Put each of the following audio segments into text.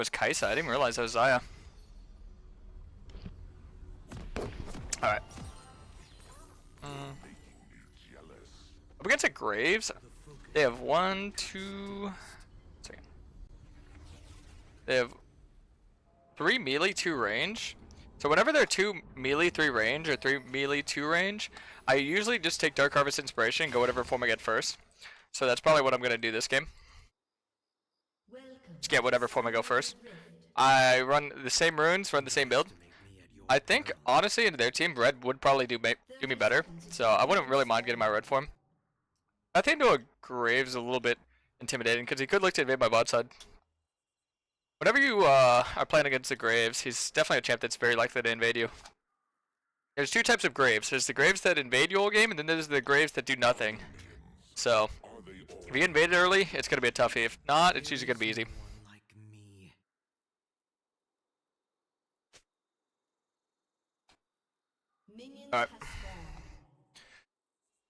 was Kaisa. I didn't realize that was Zaya. Alright. Up against the Graves, they have 1, 2. Second. They have 3 melee, 2 range. So whenever they're 2 melee, 3 range, or 3 melee, 2 range, I usually just take Dark Harvest Inspiration and go whatever form I get first. So that's probably what I'm going to do this game. Just get whatever form I go first. I run the same runes, run the same build. I think, honestly, in their team, red would probably do me better. So I wouldn't really mind getting my red form. I think Noah Graves is a little bit intimidating because he could look to invade my bot side. Whenever you are playing against the Graves, he's definitely a champ that's very likely to invade you. There's 2 types of Graves. There's the Graves that invade you all game, and then there's the Graves that do nothing. So, if you invade it early, it's going to be a toughie. If not, it's usually going to be easy. Alright.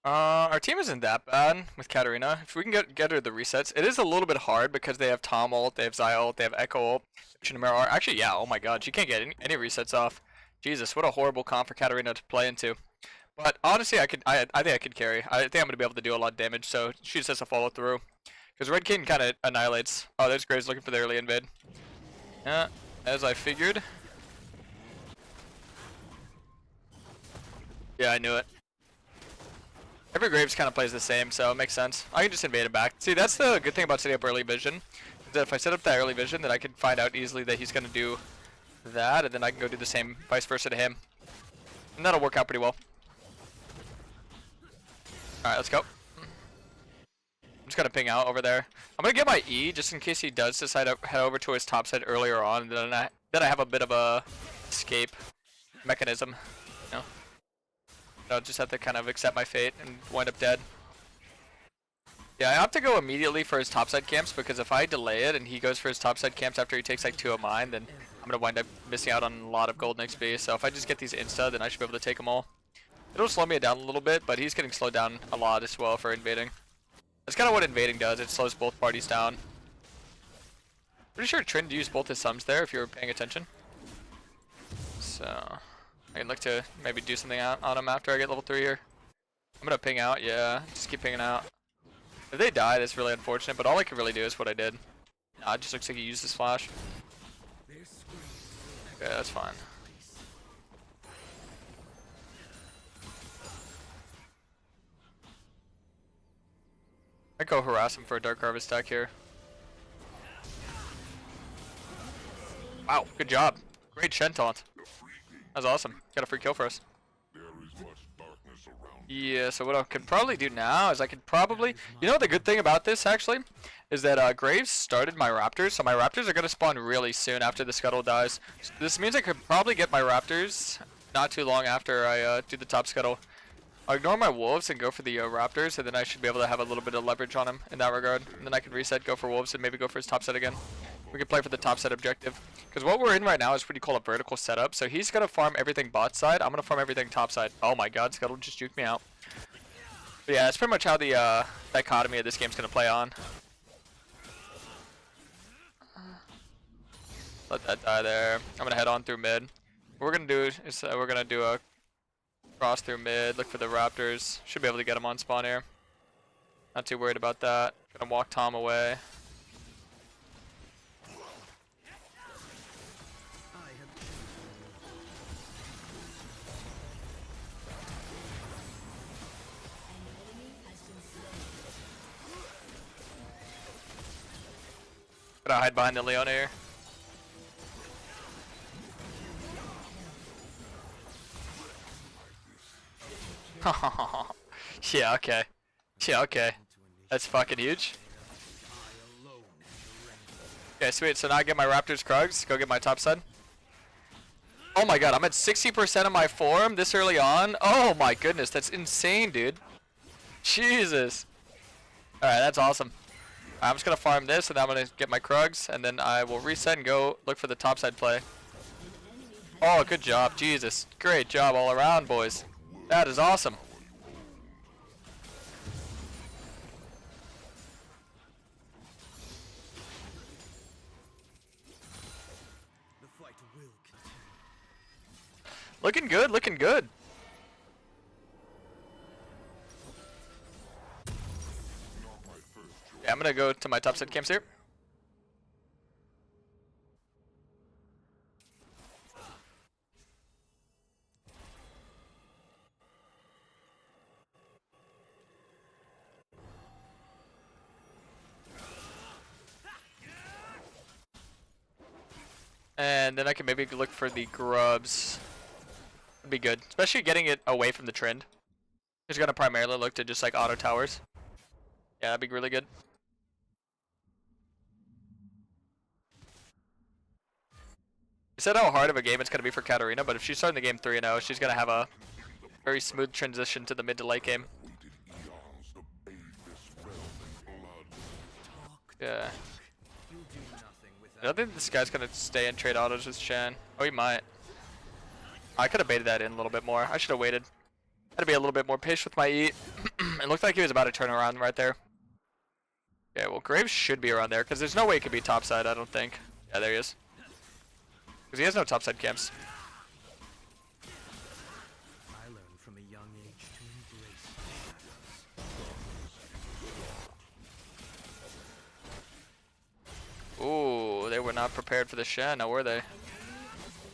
Our team isn't that bad with Katarina. If we can get her the resets, it is a little bit hard because they have Tom ult, they have Zaya ult, they have Echo ult, Shinamera. Actually, yeah. Oh my God, she can't get any resets off. Jesus, what a horrible comp for Katarina to play into. But honestly, I think I could carry. I think I'm gonna be able to do a lot of damage. So she just has to follow through. Because Red King kind of annihilates. Oh, there's Graves looking for the early invade. Yeah, as I figured. Yeah, I knew it. Every Graves kind of plays the same, so it makes sense. I can just invade it back. See, that's the good thing about setting up early vision. Is that if I set up that early vision, then I can find out easily that he's going to do that, and then I can go do the same vice versa to him. And that'll work out pretty well. Alright, let's go. I'm just going to ping out over there. I'm going to get my E, just in case he does decide to head over to his top side earlier on, and then I have a bit of a escape mechanism, you know? I'll just have to kind of accept my fate and wind up dead. Yeah, I have to go immediately for his topside camps because if I delay it and he goes for his topside camps after he takes like 2 of mine, then I'm going to wind up missing out on a lot of golden XP. So if I just get these insta, then I should be able to take them all. It'll slow me down a little bit, but he's getting slowed down a lot as well for invading. That's kind of what invading does. It slows both parties down. Pretty sure Trin used both his sums there if you were paying attention. So I can look to maybe do something on him after I get level 3 here. I'm gonna ping out, yeah. Just keep pinging out. If they die, that's really unfortunate, but all I can really do is what I did. Nah, it just looks like he used his flash. Okay, that's fine. I'd go harass him for a Dark Harvest stack here. Wow, good job. Great Shen taunt. That was awesome. Got a free kill for us. Yeah, so what I could probably do now is I could probably... You know the good thing about this, actually? Is that Graves started my Raptors, so my Raptors are going to spawn really soon after the Scuttle dies. So this means I could probably get my Raptors not too long after I do the top Scuttle. I'll ignore my Wolves and go for the Raptors, and then I should be able to have a little bit of leverage on him in that regard. And then I can reset, go for Wolves, and maybe go for his top set again. We can play for the top set objective. Because what we're in right now is what you call a vertical setup. So he's going to farm everything bot side. I'm going to farm everything top side. Oh my God, Scuttle just juked me out. But yeah, that's pretty much how the dichotomy of this game's going to play on. Let that die there. I'm going to head on through mid. What we're going to do is we're going to do a cross through mid. Look for the Raptors. Should be able to get them on spawn here. Not too worried about that. Going to walk Tom away. Gotta hide behind the Leona here. Yeah, okay. Yeah, okay. That's fucking huge. Okay, sweet. So now I get my Raptors Krugs. Go get my top side. Oh my God, I'm at 60% of my form this early on. Oh my goodness, that's insane, dude. Jesus. Alright, that's awesome. I'm just going to farm this, and then I'm going to get my Krugs, and then I will reset and go look for the topside play. Oh, good job. Jesus. Great job all around, boys. That is awesome. Looking good, looking good. Yeah, I'm gonna go to my top side camps here. And then I can maybe look for the grubs. Would be good, especially getting it away from the trend. He's gonna primarily look to just like auto towers. Yeah, that'd be really good. I said how hard of a game it's gonna be for Katarina, but if she's starting the game 3-0, she's gonna have a very smooth transition to the mid to late game. Yeah. I don't think this guy's gonna stay and trade autos with Shen. Oh, he might. I could have baited that in a little bit more. I should have waited. Had to be a little bit more patient with my E. It looked like he was about to turn around right there. Yeah, well, Graves should be around there because there's no way he could be topside, I don't think. Yeah, there he is. Because he has no topside camps. I learned from a young age to embrace. Ooh, they were not prepared for the Shen, now were they?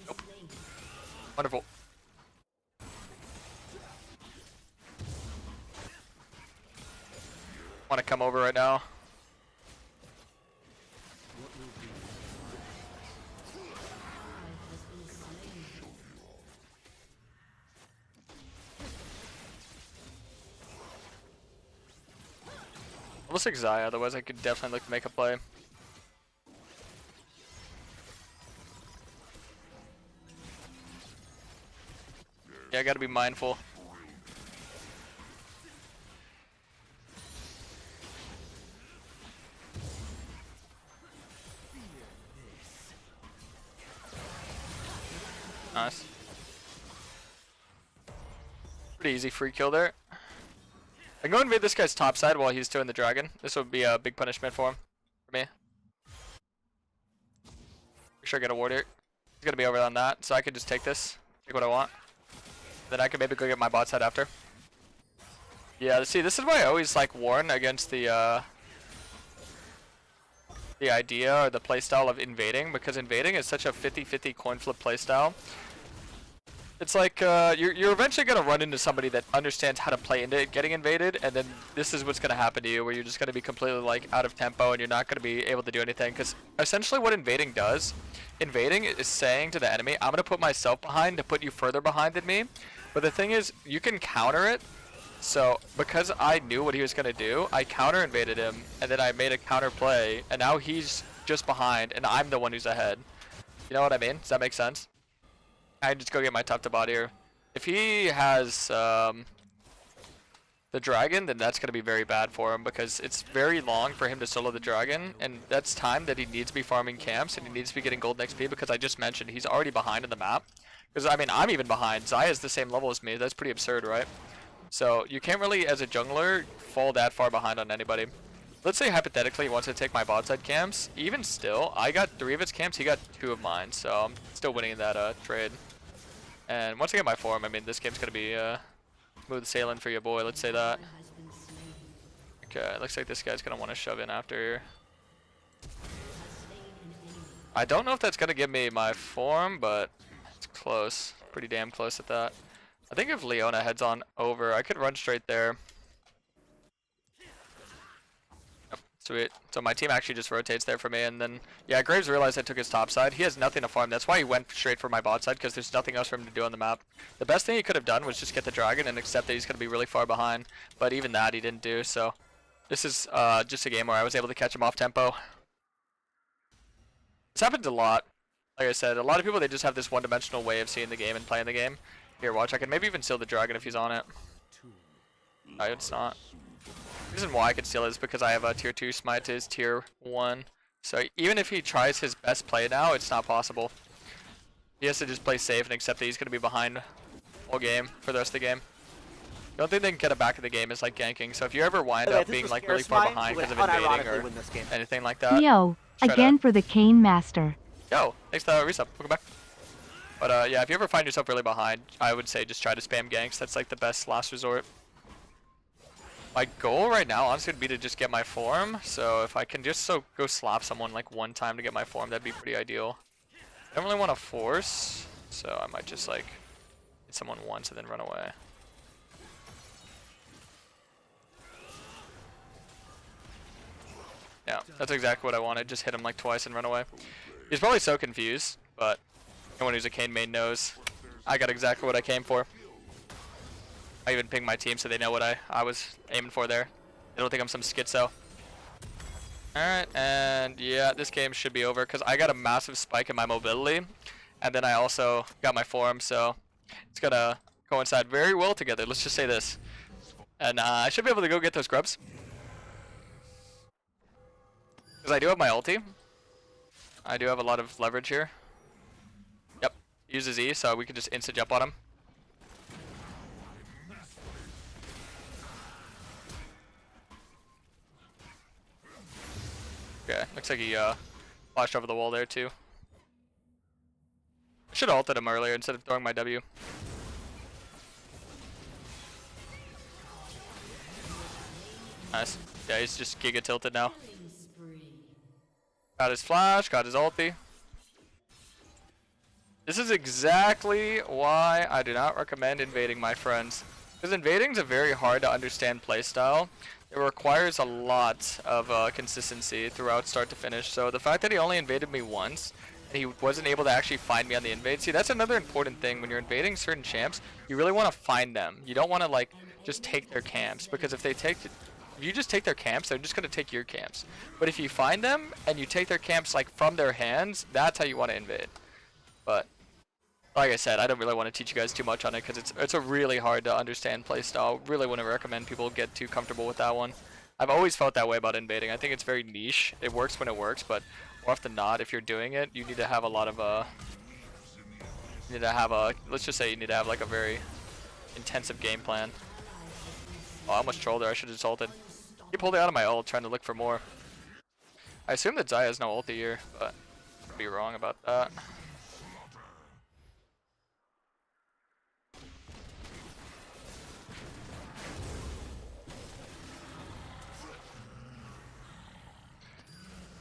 Nope. Wonderful. Want to come over right now? Looks like Zaya, otherwise I could definitely look to make a play. Yeah, I gotta be mindful. Nice. Pretty easy free kill there. I can go invade this guy's top side while he's doing the dragon. This would be a big punishment for him. For me. Make sure I get a ward here. He's gonna be over on that, so I can just take this. Take what I want. Then I can maybe go get my bot side after. Yeah, see, this is why I always like warn against the idea or the playstyle of invading, because invading is such a 50-50 coin flip playstyle. It's like you're eventually gonna run into somebody that understands how to play into it getting invaded, and then this is what's gonna happen to you, where you're just gonna be completely like out of tempo and you're not gonna be able to do anything. Because essentially, what invading does, invading is saying to the enemy, "I'm gonna put myself behind to put you further behind than me." But the thing is, you can counter it. So because I knew what he was gonna do, I counter invaded him, and then I made a counter play, and now he's just behind, and I'm the one who's ahead. You know what I mean? Does that make sense? I just go get my top to bot here. If he has the dragon, then that's going to be very bad for him, because it's very long for him to solo the dragon, and that's time that he needs to be farming camps and he needs to be getting golden XP, because I just mentioned he's already behind in the map. Because I mean, I'm even behind. Zaya's the same level as me. That's pretty absurd, right? So you can't really, as a jungler, fall that far behind on anybody. Let's say hypothetically he wants to take my bot side camps. Even still, I got 3 of his camps, he got 2 of mine, so I'm still winning in that trade. And once I get my form, I mean, this game's gonna be smooth sailing for your boy, let's say that. Okay, looks like this guy's gonna want to shove in after here. I don't know if that's gonna give me my form, but it's close. Pretty damn close at that. I think if Leona heads on over, I could run straight there. Yep, sweet. So my team actually just rotates there for me, and then, yeah, Graves realized I took his top side. He has nothing to farm. That's why he went straight for my bot side, because there's nothing else for him to do on the map. The best thing he could have done was just get the dragon and accept that he's going to be really far behind, but even that he didn't do, so this is just a game where I was able to catch him off tempo. This happens a lot. Like I said, a lot of people, they just have this one-dimensional way of seeing the game and playing the game. Here, watch, I can maybe even steal the dragon if he's on it. No, it's not. The reason why I could steal it is because I have a tier 2 smite to his tier 1. So even if he tries his best play now, it's not possible. He has to just play safe and accept that he's going to be behind all game for the rest of the game. The only thing they can get him back in the game is like ganking. So if you ever wind up being like really far behind because of invading or anything like that. Yo, again for the Kayn Master. Yo, thanks for the resub. Welcome back. But yeah, if you ever find yourself really behind, I would say just try to spam ganks. That's like the best last resort. My goal right now honestly would be to just get my form. So if I can just go slap someone like one time to get my form, that'd be pretty ideal. I don't really want to force, so I might just like hit someone once and then run away. Yeah, that's exactly what I wanted. Just hit him like twice and run away. He's probably so confused, but anyone who's a Kayn main knows I got exactly what I came for. I even pinged my team so they know what I was aiming for there. They don't think I'm some schizo. Alright, and yeah, this game should be over because I got a massive spike in my mobility. And then I also got my form, so it's gonna coincide very well together. Let's just say this. And I should be able to go get those grubs. Because I do have my ulti. I do have a lot of leverage here. Yep, uses E, so we can just instant jump on him. Okay, looks like he flashed over the wall there too. I should have ulted him earlier instead of throwing my W. Nice. Yeah, he's just giga tilted now. Got his flash, got his ulti. This is exactly why I do not recommend invading, my friends. Because invading is a very hard to understand playstyle. It requires a lot of consistency throughout start to finish. So the fact that he only invaded me once, and he wasn't able to actually find me on the invade. See, that's another important thing. When you're invading certain champs, you really want to find them. You don't want to like just take their camps, because if you just take their camps, they're just going to take your camps. But if you find them and you take their camps like from their hands, that's how you want to invade. But like I said, I don't really want to teach you guys too much on it because it's a really hard to understand playstyle. Really wouldn't recommend people get too comfortable with that one. I've always felt that way about invading. I think it's very niche. It works when it works, but more often than not, if you're doing it, you need to have a lot of let's just say you need to have like a very intensive game plan. Oh, I almost trolled there. I should have just ulted. He pulled it out of my ult, trying to look for more. I assume that Xayah has no ulti here, but I'd be wrong about that.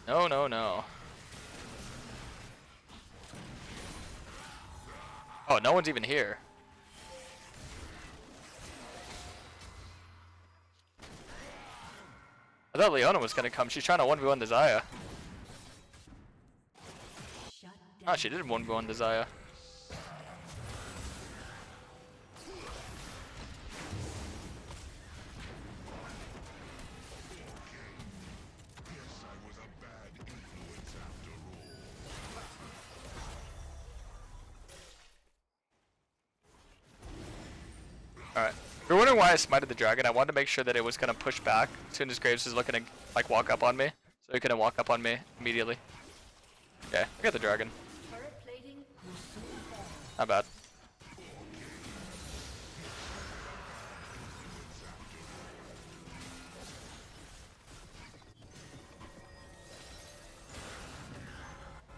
No, no, no. Oh, no one's even here. I thought Leona was gonna come. She's trying to 1v1 the Xayah. Oh, she did 1v1 the Xayah. Alright. If you're wondering why I smited the dragon, I wanted to make sure that it was going to push back as soon as Graves was looking to like walk up on me. So he couldn't walk up on me immediately. Okay, I got the dragon. Not bad.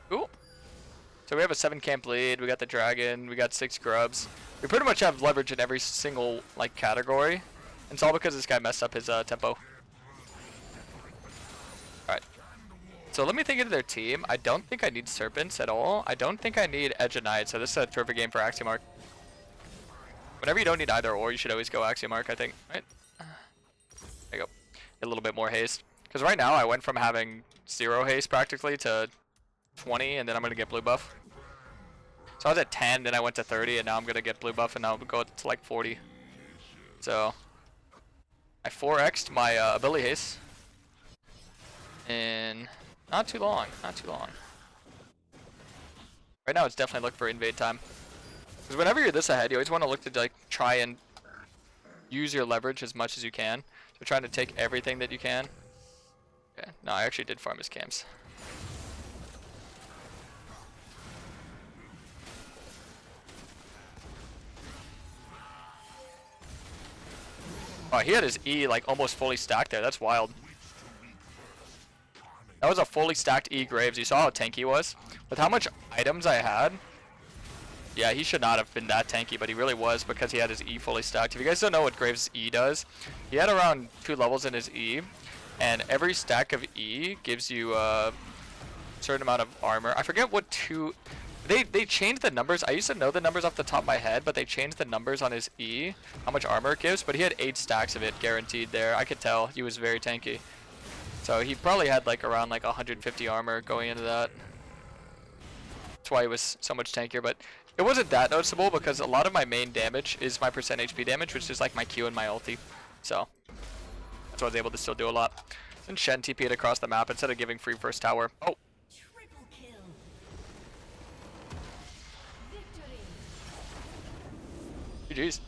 Cool. So we have a 7 camp lead, we got the dragon, we got 6 grubs. We pretty much have leverage in every single like category. And it's all because this guy messed up his tempo. Alright. So let me think into their team. I don't think I need Serpents at all. I don't think I need Edge and Knight, so this is a terrific game for Axiomark. Whenever you don't need either or, you should always go Axiomark, I think. Right? There you go. Get a little bit more haste. Because right now I went from having 0 haste practically to 20, and then I'm going to get blue buff. So I was at 10, then I went to 30, and now I'm going to get blue buff, and now I'll go to like 40. So I 4x'd my ability haste in not too long, not too long. Right now it's definitely looking for invade time. Because whenever you're this ahead, you always want to look to like try and use your leverage as much as you can. So trying to take everything that you can. Okay, no, I actually did farm his camps. Oh, he had his E like almost fully stacked there. That's wild. That was a fully stacked E Graves. You saw how tanky he was? With how much items I had, Yeah, he should not have been that tanky, but he really was because he had his E fully stacked. If you guys don't know what Graves' E does, he had around 2 levels in his E, and every stack of E gives you a certain amount of armor. I forget what two... They changed the numbers. I used to know the numbers off the top of my head, but they changed the numbers on his E, how much armor it gives, but he had 8 stacks of it guaranteed there. I could tell he was very tanky. So he probably had like around like 150 armor going into that. That's why he was so much tankier, but it wasn't that noticeable because a lot of my main damage is my percent HP damage, which is like my Q and my ulti. So that's why I was able to still do a lot. And Shen TP'd across the map instead of giving free first tower. Oh. Triple kill. Victory. GG's.